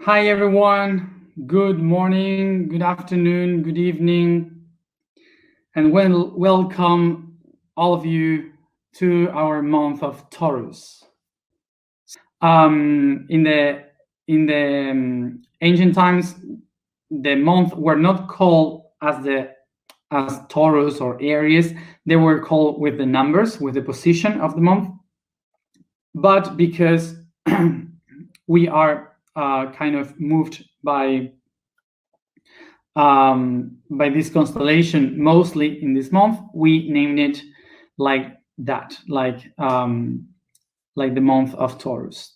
Hi everyone, good morning, good afternoon, good evening, and welcome all of you to our month of Taurus. In the ancient times, the month were not called as Taurus or Aries. They were called with the numbers, with the position of the month. But because we are kind of moved by this constellation mostly in this month, we named it like that, like the month of Taurus.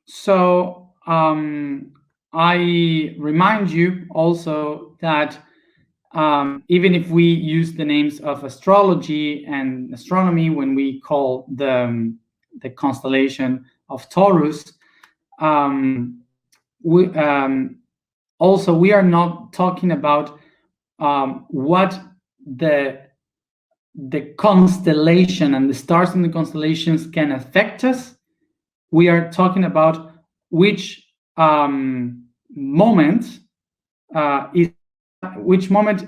So I remind you also that even if we use the names of astrology and astronomy when we call the constellation of Taurus, we are not talking about what the constellation and the stars in the constellations can affect us. We are talking about which moment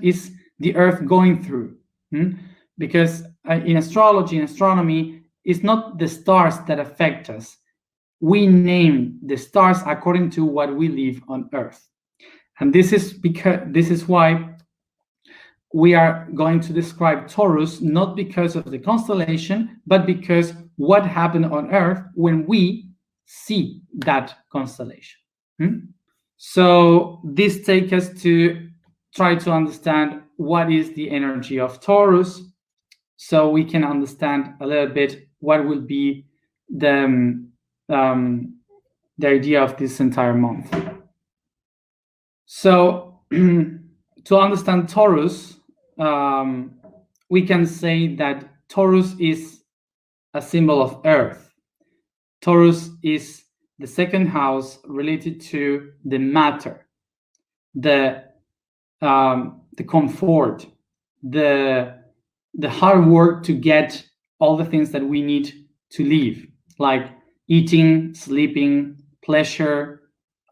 is the Earth going through, because in astrology and astronomy, it's not the stars that affect us. We name the stars according to what we live on Earth, and this is why we are going to describe Taurus not because of the constellation, but because what happened on Earth when we see that constellation. So this takes us to try to understand what is the energy of Taurus, so we can understand a little bit what will be the idea of this entire month. So to understand Taurus, we can say that Taurus is a symbol of Earth. Taurus is the second house related to the matter, the comfort, the hard work to get all the things that we need to live, like eating, sleeping, pleasure.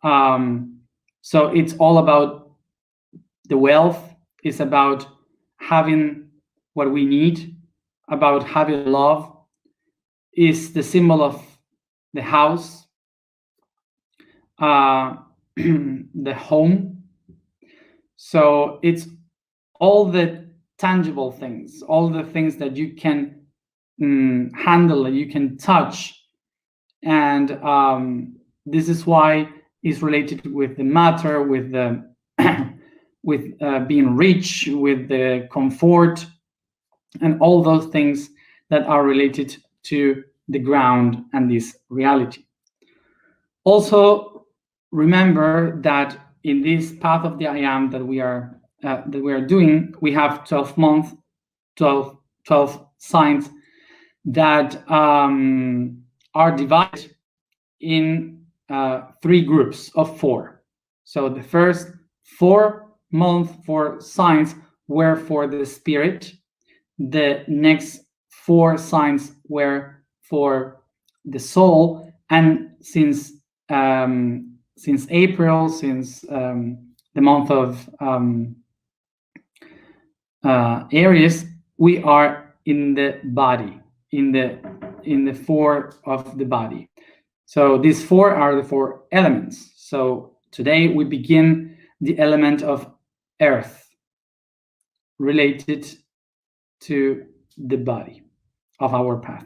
So it's all about the wealth. It's about having what we need, about having love. Is the symbol of the house, the home. So it's all the tangible things, all the things that you can handle, that you can touch, and this is why it's related with the matter, with the with being rich, with the comfort, and all those things that are related to the ground and this reality. Also, remember that in this path of the I Am that we are doing, we have 12 months, 12 signs that are divided in 3 groups of 4. So the first 4 months, 4 signs were for the spirit. The next 4 signs were for the soul, and since April, since the month of Aries, we are in the body, in the 4 of the body. So these 4 are the 4 elements. So today we begin the element of earth, related to the body of our path.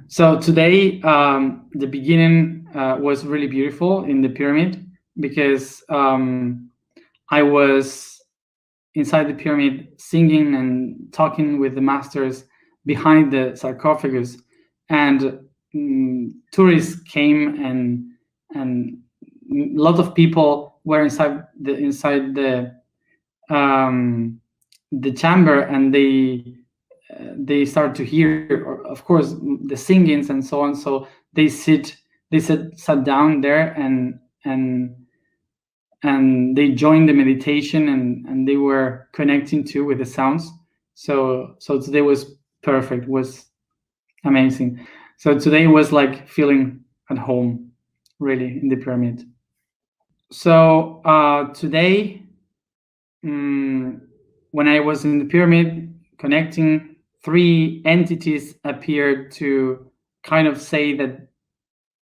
So today, the beginning was really beautiful in the pyramid, because I was inside the pyramid singing and talking with the masters behind the sarcophagus, and tourists came, and a lot of people were inside the chamber, and they start to hear, of course, the singings and so on. So they sat down there, and they joined the meditation, and they were connecting too with the sounds. So today was perfect, was amazing. So today was like feeling at home, really, in the pyramid. So today, when I was in the pyramid connecting, 3 entities appeared to kind of say that,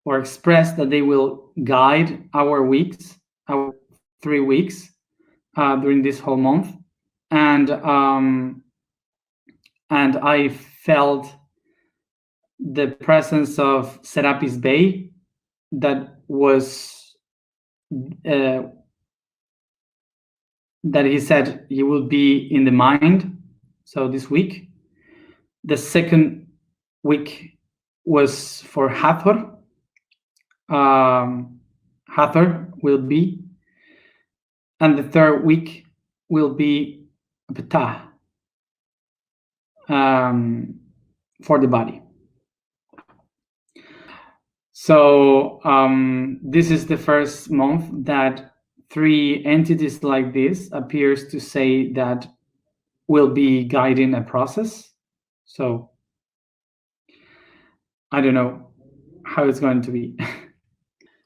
or express that they will guide our weeks, our 3 weeks during this whole month. And I felt the presence of Serapis Bey that was that he said he will be in the mind. So this week, the second week was for Hathor. Hathor will be, and the third week will be Ptah, for the body. So this is the first month that 3 entities like this appears to say that will be guiding a process. So I don't know how it's going to be.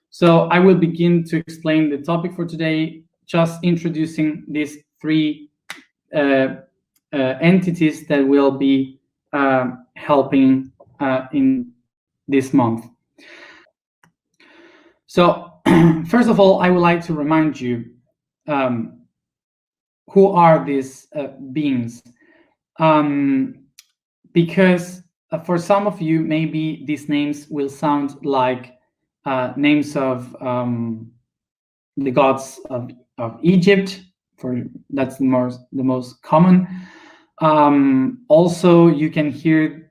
So I will begin to explain the topic for today, just introducing these 3 entities that will be helping in this month. So first of all, I would like to remind you who are these beings, because for some of you, maybe these names will sound like names of the gods of Egypt. That's the most common. Also, you can hear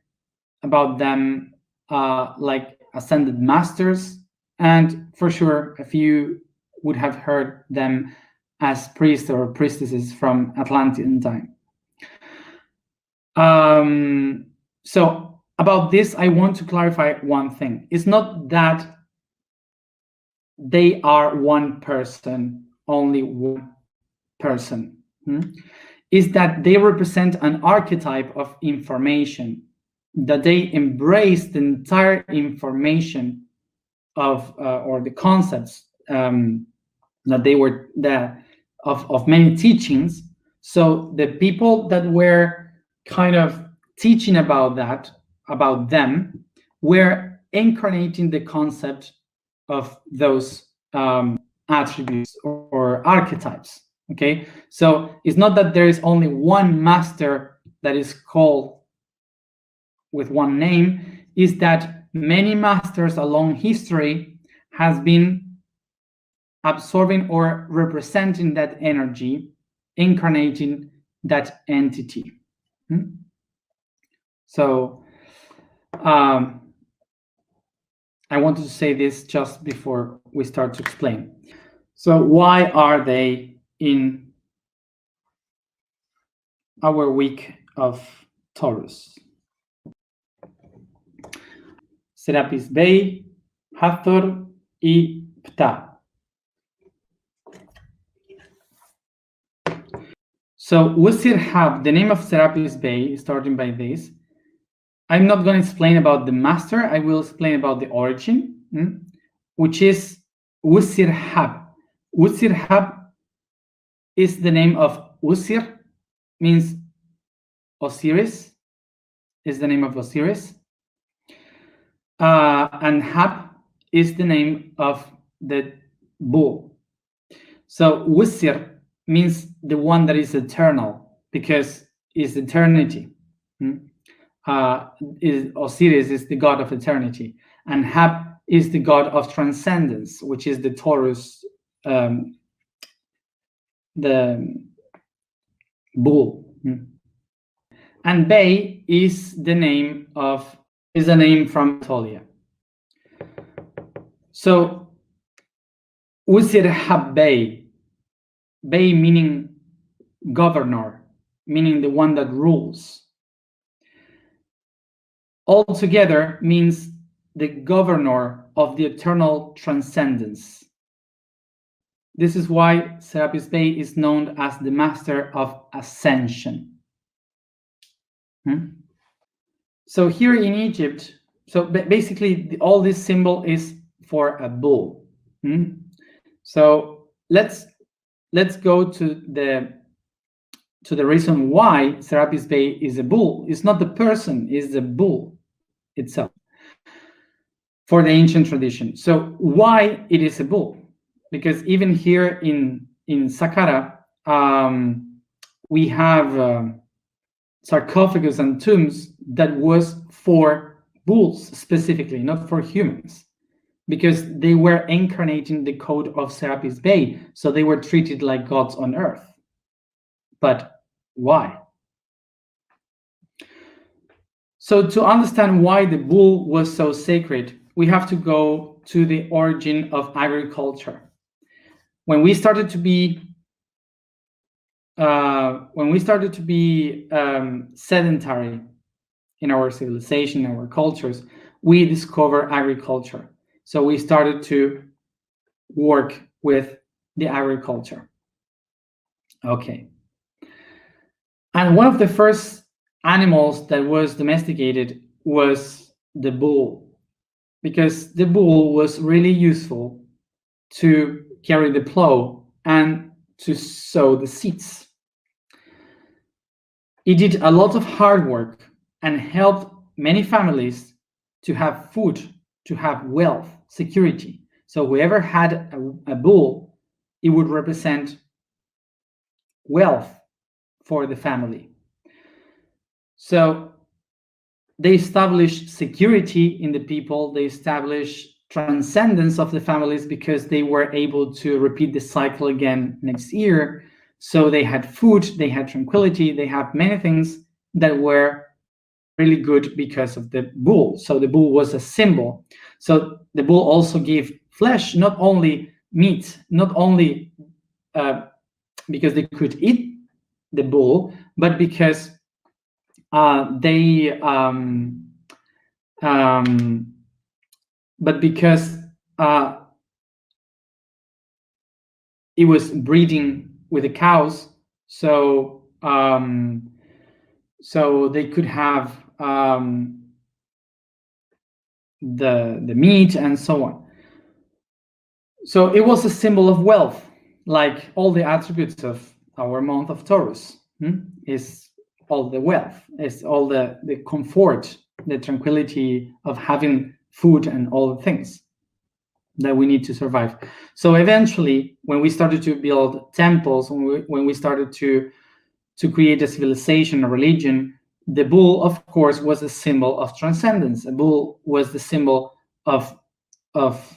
about them like ascended masters, and for sure, a few would have heard them as priests or priestesses from Atlantean time. So about this, I want to clarify one thing. It's not that they are one person, only one person. Is that they represent an archetype of information, that they embrace the entire information of or the concepts that they were of many teachings. So the people that were kind of teaching about them, were incarnating the concept of those attributes or archetypes. Okay, so it's not that there is only one master that is called with one name, is that many masters along history has been absorbing or representing that energy, incarnating that entity. So I wanted to say this just before we start to explain. So why are they in our week of Taurus? Serapis Bey, Hathor y Ptah. So Usirhab, the name of Serapis Bey, starting by this. I'm not going to explain about the master. I will explain about the origin, which is Usirhab. Usirhab is the name of Usir, means Osiris, is the name of Osiris. And Hab is the name of the bull. So Usir means the one that is eternal, because it's eternity. Osiris is the god of eternity, and Hab is the god of transcendence, which is the Taurus, the bull. And Bey is the name from Anatolia. So Usirhab Bey, Bey meaning governor, meaning the one that rules. Altogether means the governor of the eternal transcendence. This is why Serapis Bey is known as the master of ascension. So here in Egypt, So basically, all this symbol is for a bull. So let's go to the reason why Serapis Bey is a bull. It's not the person, it's the bull itself for the ancient tradition. So why it is a bull? Because even here in Saqqara, we have sarcophagus and tombs that was for bulls specifically, not for humans, because they were incarnating the code of Serapis Bey, so they were treated like gods on earth. But why? So to understand why the bull was so sacred, we have to go to the origin of agriculture. When we started to be sedentary in our civilization, our cultures, we discovered agriculture. So we started to work with the agriculture. Okay. And one of the first animals that was domesticated was the bull, because the bull was really useful to carry the plow and to sow the seeds. It did a lot of hard work and helped many families to have food, to have wealth, security. So whoever had a bull, it would represent wealth for the family. So they established security in the people, they established transcendence of the families because they were able to repeat the cycle again next year. So they had food, they had tranquility, they had many things that were really good because of the bull. So the bull was a symbol. So the bull also gave flesh, not only meat, not only because they could eat the bull, but because it was breeding with the cows, so they could have the meat and so on. So it was a symbol of wealth, like all the attributes of our month of Taurus is all the wealth, is all the comfort, the tranquility of having food and all the things that we need to survive. So eventually, when we started to build temples, when we started to create a civilization, a religion, the bull, of course, was a symbol of transcendence. A bull was the symbol of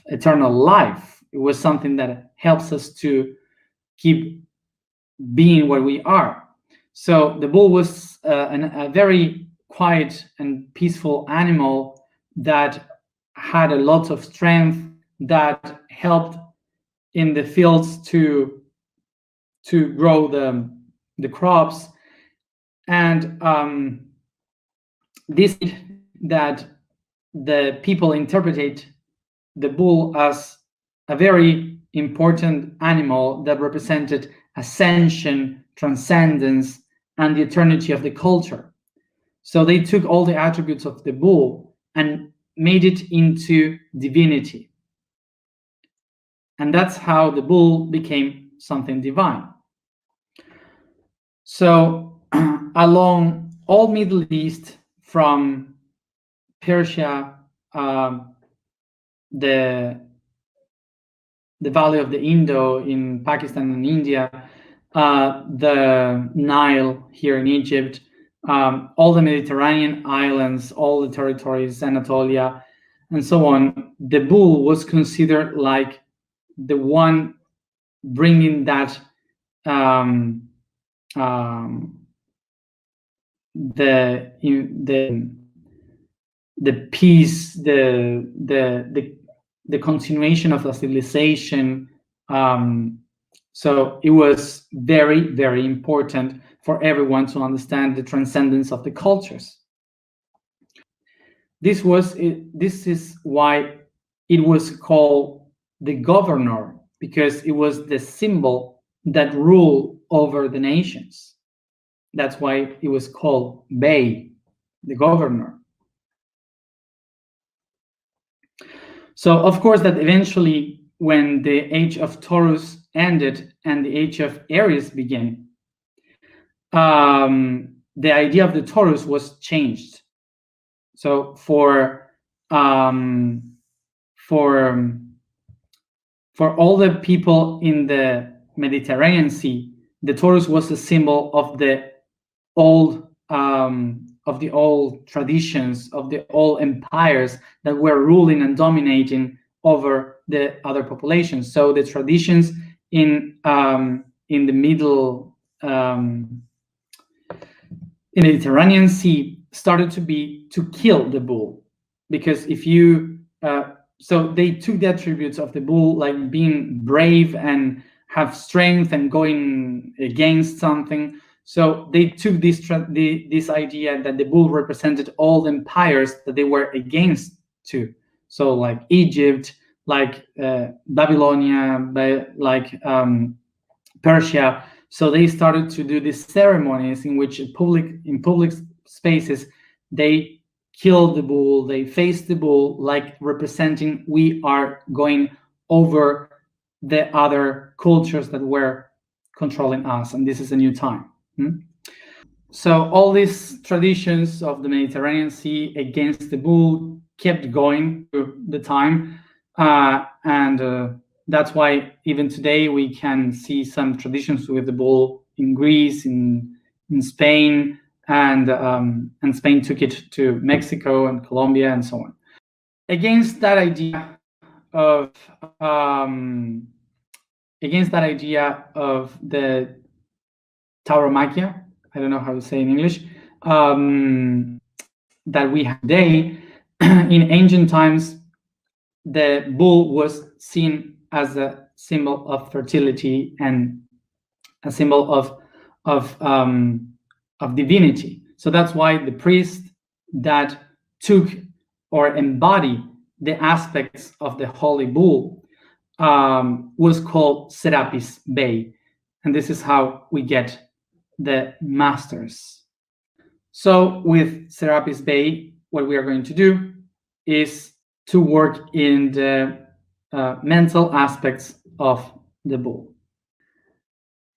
eternal life. It was something that helps us to keep being what we are. So the bull was a very quiet and peaceful animal that had a lot of strength, that helped in the fields to grow the crops, and this that the people interpreted the bull as a very important animal that represented ascension, transcendence, and the eternity of the culture. So they took all the attributes of the bull and made it into divinity. And that's how the bull became something divine. So along all Middle East, from Persia, the valley of the Indo in Pakistan and India, the Nile here in Egypt, all the Mediterranean islands, all the territories, Anatolia, and so on, the bull was considered like the one bringing that the peace, the continuation of the civilization. So it was very, very important for everyone to understand the transcendence of the cultures. This is why it was called the governor, because it was the symbol that ruled over the nations. That's why it was called Bey, the governor. So of course that eventually, when the age of Taurus ended and the age of Aries began, the idea of the Taurus was changed. So for all the people in the Mediterranean Sea, the Taurus was a symbol of the old traditions, of the old empires that were ruling and dominating over the other populations. So the traditions in the middle in the Mediterranean Sea started to kill the bull, because if you so they took the attributes of the bull, like being brave and have strength and going against something. So they took this idea that the bull represented all the empires that they were against too. So like Egypt, like Babylonia, like Persia. So they started to do these ceremonies in which in public spaces they killed the bull, they faced the bull, like representing we are going over the other cultures that were controlling us, and this is a new time. So all these traditions of the Mediterranean Sea against the bull kept going through the time, and that's why even today we can see some traditions with the bull in Greece, in Spain, and Spain took it to Mexico and Colombia and so on. Against that idea of the tauromaquia, I don't know how to say in English, that we have today, in ancient times, the bull was seen as a symbol of fertility and a symbol of divinity. So that's why the priest that took or embodied the aspects of the holy bull was called Serapis Bey, and this is how we get the masters. So with Serapis Bey, what we are going to do is to work in the mental aspects of the bull.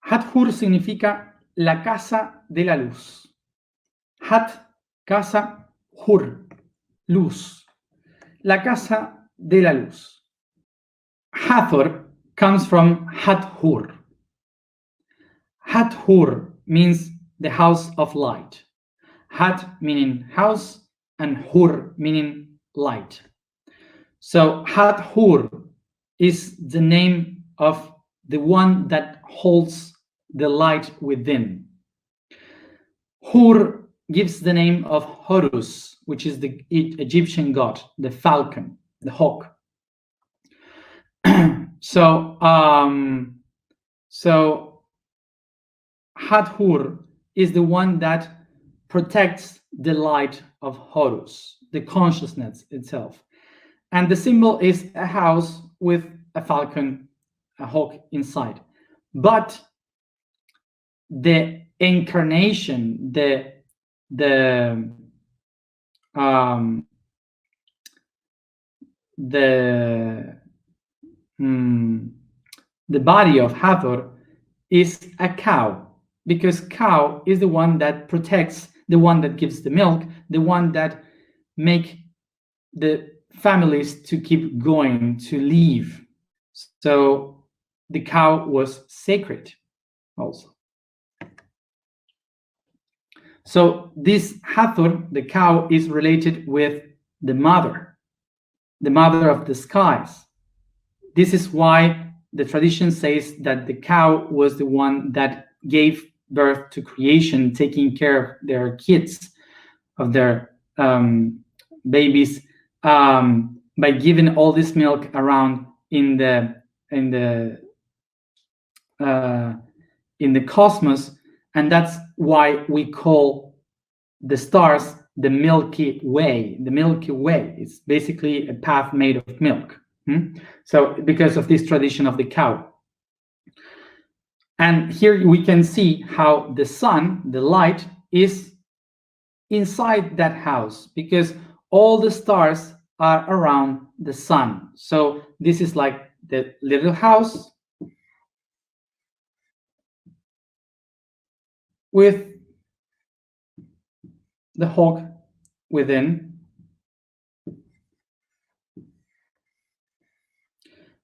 Hathor significa la casa de la luz. Hat, casa, hur, luz. La casa de la luz. Hathor comes from Hathor. Hathor means the house of light. Hat meaning house and hur meaning light. So Hathor is the name of the one that holds the light within. Hur gives the name of Horus, which is the Egyptian god, the falcon, the hawk. So Hathor is the one that protects the light of Horus, the consciousness itself. And the symbol is a house with a falcon, a hawk inside. But the incarnation, the body of Hathor is a cow, because cow is the one that protects, the one that gives the milk, the one that make the families to keep going, to live. So the cow was sacred also. So this Hathor, the cow, is related with the mother of the skies. This is why the tradition says that the cow was the one that gave birth to creation, taking care of their kids, of their babies, by giving all this milk around in the cosmos. And that's why we call the stars the Milky Way. The Milky Way is basically a path made of milk. So because of this tradition of the cow. And here we can see how the sun, the light, is inside that house, because all the stars are around the sun. So this is like the little house with the hawk within,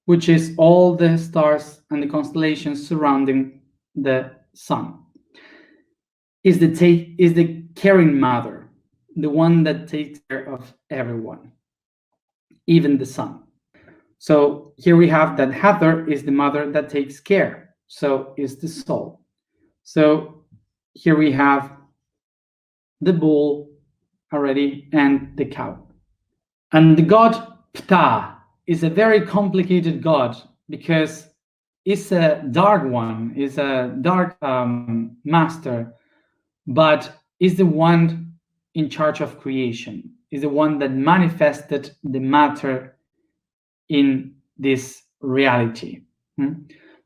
which is all the stars and the constellations surrounding the sun. Is the caring mother, the one that takes care of everyone, even the sun. So here we have that Hathor is the mother that takes care. So is the soul. So here we have the bull already and the cow. And the god Ptah is a very complicated god because it's a dark one, is a dark master, but is the one in charge of creation, is the one that manifested the matter in this reality.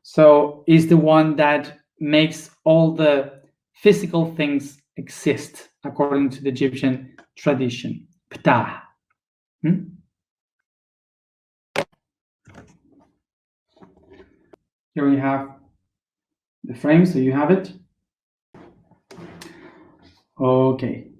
So is the one that makes all the physical things exist according to the Egyptian tradition. Ptah. Here we have the frame, so you have it. Okay.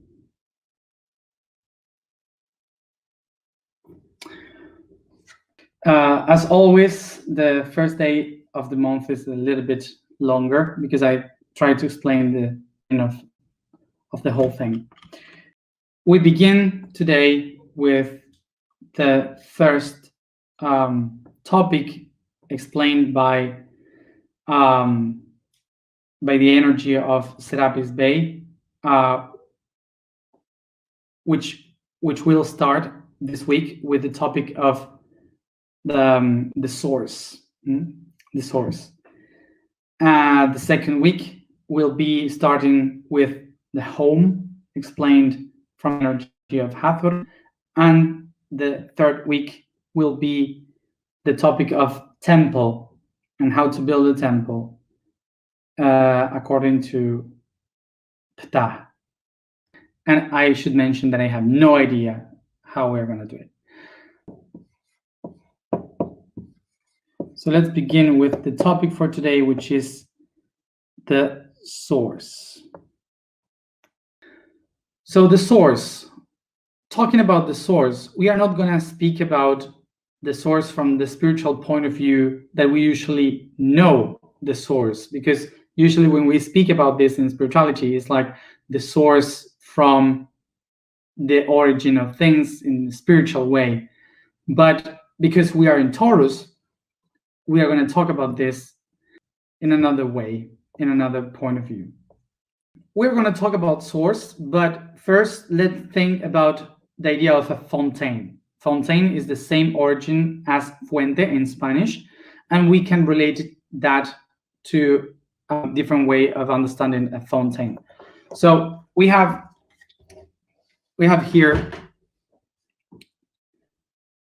As always, the first day of the month is a little bit longer because I try to explain the end of the whole thing. We begin today with the first topic explained by the energy of Serapis Bey, which will start this week with the topic of the source. The source. The second week will be starting with the home, explained from energy of Hathor, and the third week will be the topic of temple and how to build a temple according to Ptah. And I should mention that I have no idea how we're going to do it. So let's begin with the topic for today, which is the source. So the source, talking about the source, we are not going to speak about the source from the spiritual point of view that we usually know the source, because usually when we speak about this in spirituality, it's like the source from the origin of things in the spiritual way. But because we are in Taurus, we are going to talk about this in another way, in another point of view. We're going to talk about source, but first let's think about the idea of a fontaine. Fontaine is the same origin as fuente in Spanish, and we can relate that to a different way of understanding a fontaine. So we have here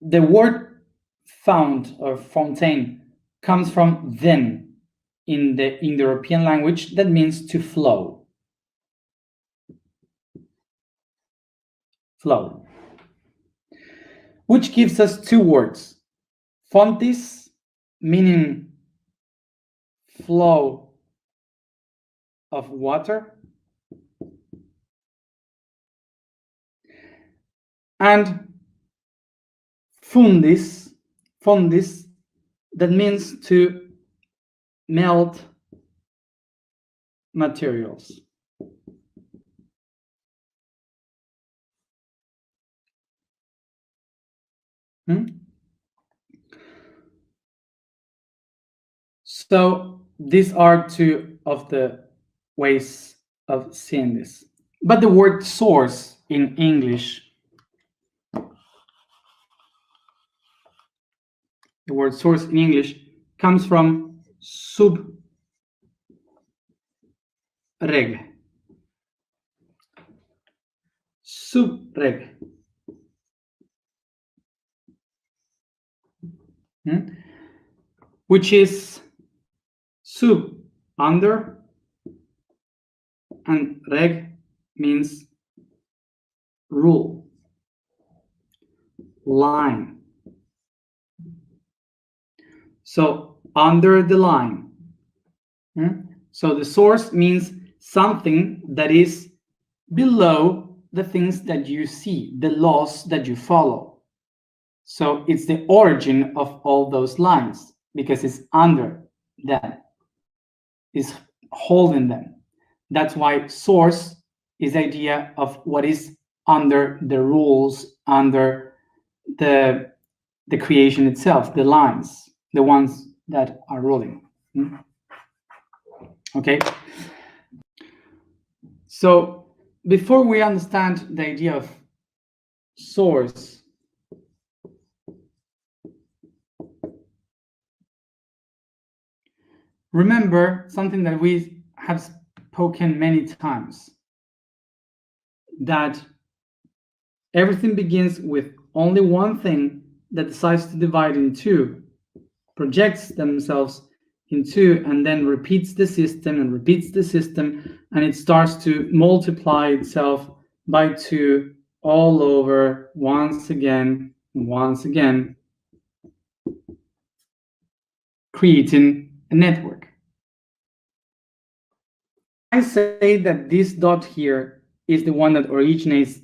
the word fount or fontaine comes from then in the Indo-European language that means to flow. Flow. Which gives us two words. Fontis, meaning flow of water, and fundis, that means to melt materials. So these are two of the ways of seeing this. But the word source in English, the word source in English comes from subreg. Subreg. Which is sub, under, and reg means rule. line. So under the line. So the source means something that is below the things that you see, the laws that you follow. So it's the origin of all those lines because it's under them, is holding them. That's why source is the idea of what is under the rules, under the creation itself, the lines, the ones that are ruling. Okay. So before we understand the idea of source, remember something that we have spoken many times, that everything begins with only one thing that decides to divide in two, projects themselves in two, and then repeats the system and repeats the system, and it starts to multiply itself by two all over once again, creating a network. I say that this dot here is the one that originates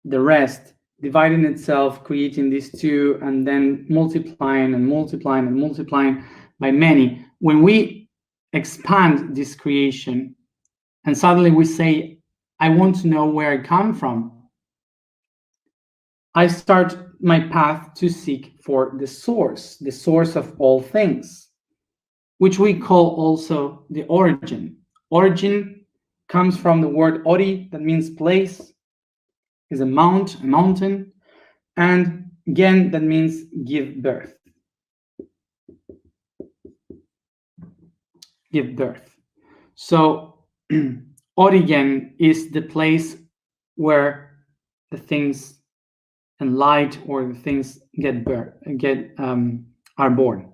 the rest, dividing itself, creating these two, and then multiplying and multiplying and multiplying by many. When we expand this creation and suddenly we say, I want to know where I come from, I start my path to seek for the source of all things, which we call also the origin. Origin comes from the word ori, that means place, is a mountain, and gen, that means give birth. Give birth. So origin is the place where the things and light or the things are born.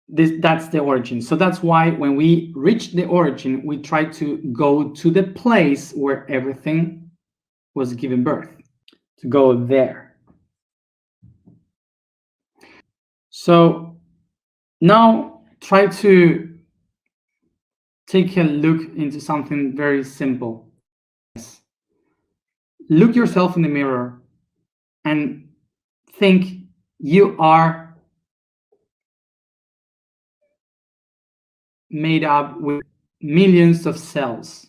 That's the origin. So that's why when we reach the origin, we try to go to the place where everything was given birth, to go there. So now try to take a look into something very simple. Look yourself in the mirror and think you are made up with millions of cells.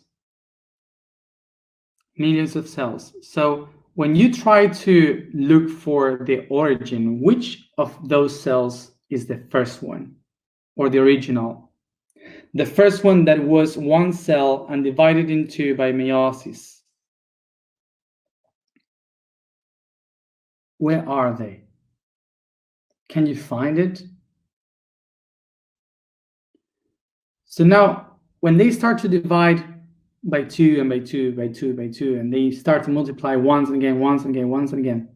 Millions of cells. So when you try to look for the origin, which of those cells is the first one or the original? The first one that was one cell and divided in two by meiosis. Where are they? Can you find it? So now, when they start to divide by two and by two, by two, by two, and they start to multiply once and again, once and again, once and again,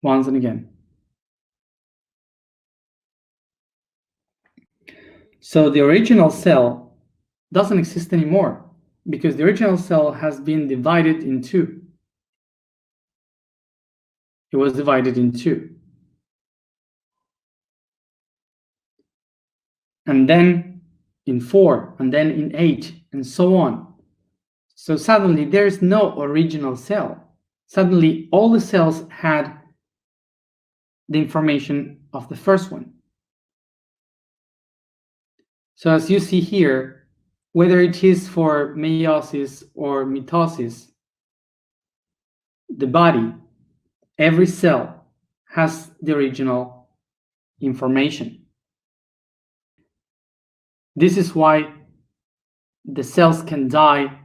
once and again. So the original cell doesn't exist anymore because the original cell has been divided in two. It was divided in two. And then in 4, and then in 8, and so on. So suddenly there's no original cell. Suddenly all the cells had the information of the first one. So as you see here, whether it is for meiosis or mitosis, the body, every cell has the original information. This is why the cells can die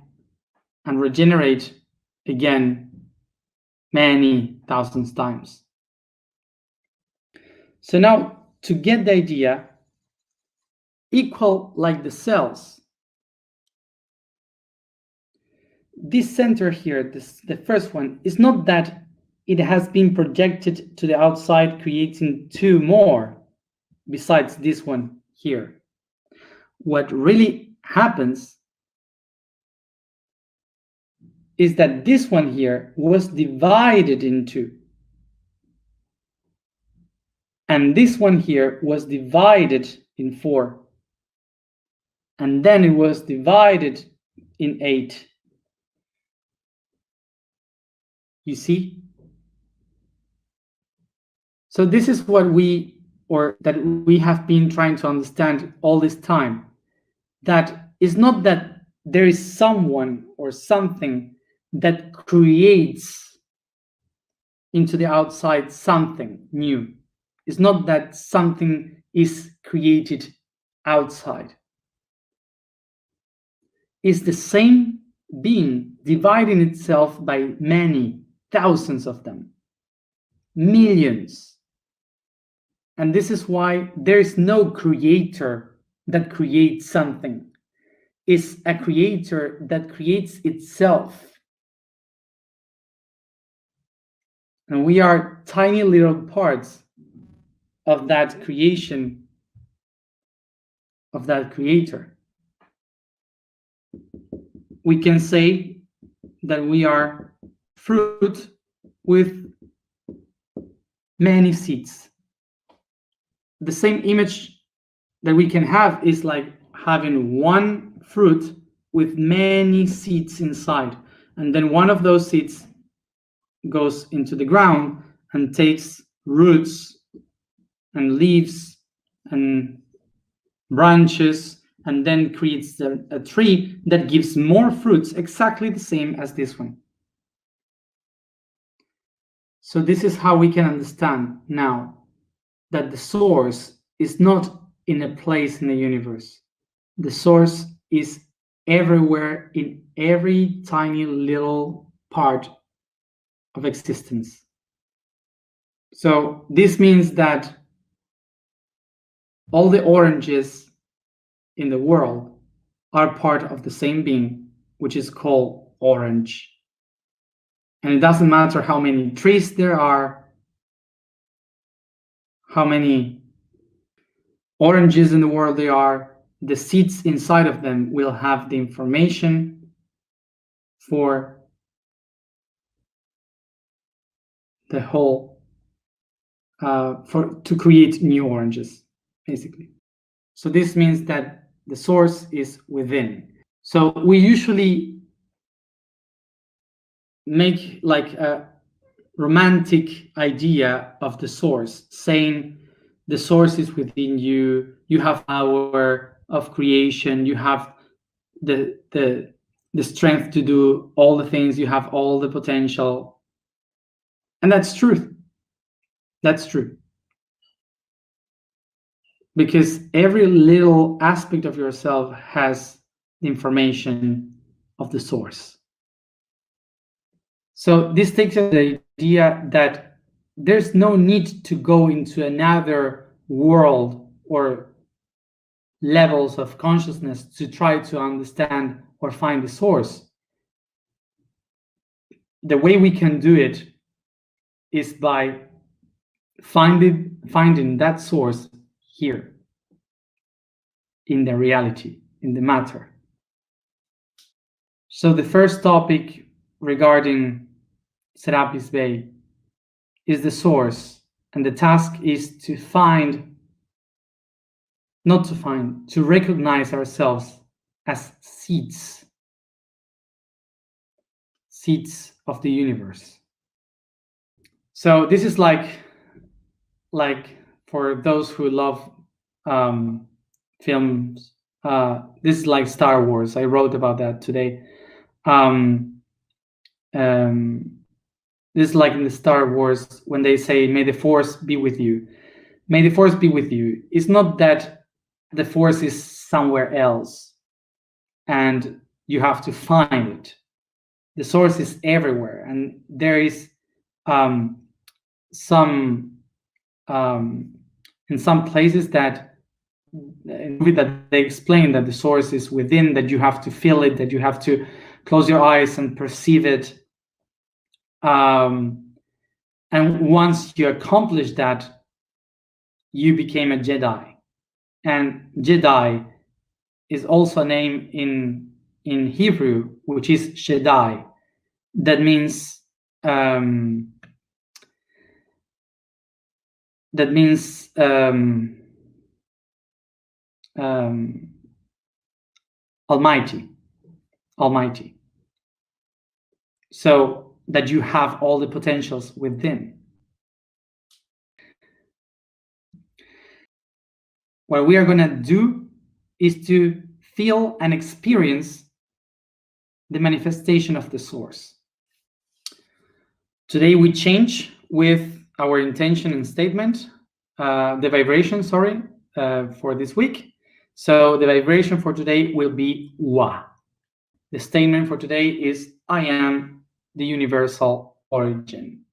and regenerate again many thousands times. So now, to get the idea, equal like the cells, this center here, the first one, is not that it has been projected to the outside, creating two more besides this one here. What really happens is that this one here was divided in two. And this one here was divided in 4. And then it was divided in 8. You see? So this is what we have been trying to understand all this time. That is not that there is someone or something that creates into the outside something new. It's not that something is created outside. It's the same being dividing itself by many, thousands of them, millions. And this is why there is no creator that creates something. It's a creator that creates itself. And we are tiny little parts of that creation, of that creator. We can say that we are fruit with many seeds. The same image that we can have is like having one fruit with many seeds inside, and then one of those seeds goes into the ground and takes roots and leaves and branches, and then creates a tree that gives more fruits, exactly the same as this one. So this is how we can understand now that the source is not in a place in the universe. The source is everywhere, in every tiny little part of existence. So this means that all the oranges in the world are part of the same being, which is called orange. And it doesn't matter how many trees there are, how many oranges in the world there are, the seeds inside of them will have the information for the whole, to create new oranges, basically. So this means that the source is within. So we usually make like a romantic idea of the source, saying the source is within you, you have power of creation, you have the strength to do all the things, you have all the potential. And that's true. That's true. Because every little aspect of yourself has the information of the source. So this takes us to the idea that there's no need to go into another world or levels of consciousness to try to understand or find the source. The way we can do it is by finding that source here, in the reality, in the matter. So the first topic regarding Serapis Bey is the source, and the task is to to recognize ourselves as seeds of the universe. So this is like for those who love films, this is like Star Wars. I wrote about that today. This is like in the Star Wars when they say, "May the Force be with you." May the Force be with you. It's not that the Force is somewhere else and you have to find it. The source is everywhere, and there is in some places that they explain that the source is within, that you have to feel it, that you have to close your eyes and perceive it. And once you accomplish that, you became a Jedi. And Jedi is also a name in Hebrew, which is Shaddai. that means almighty. So that you have all the potentials within. What we are going to do is to feel and experience the manifestation of the source. Today we change with our intention and statement, the vibration, for this week. So the vibration for today will be wa. The statement for today is, I am the universal origin.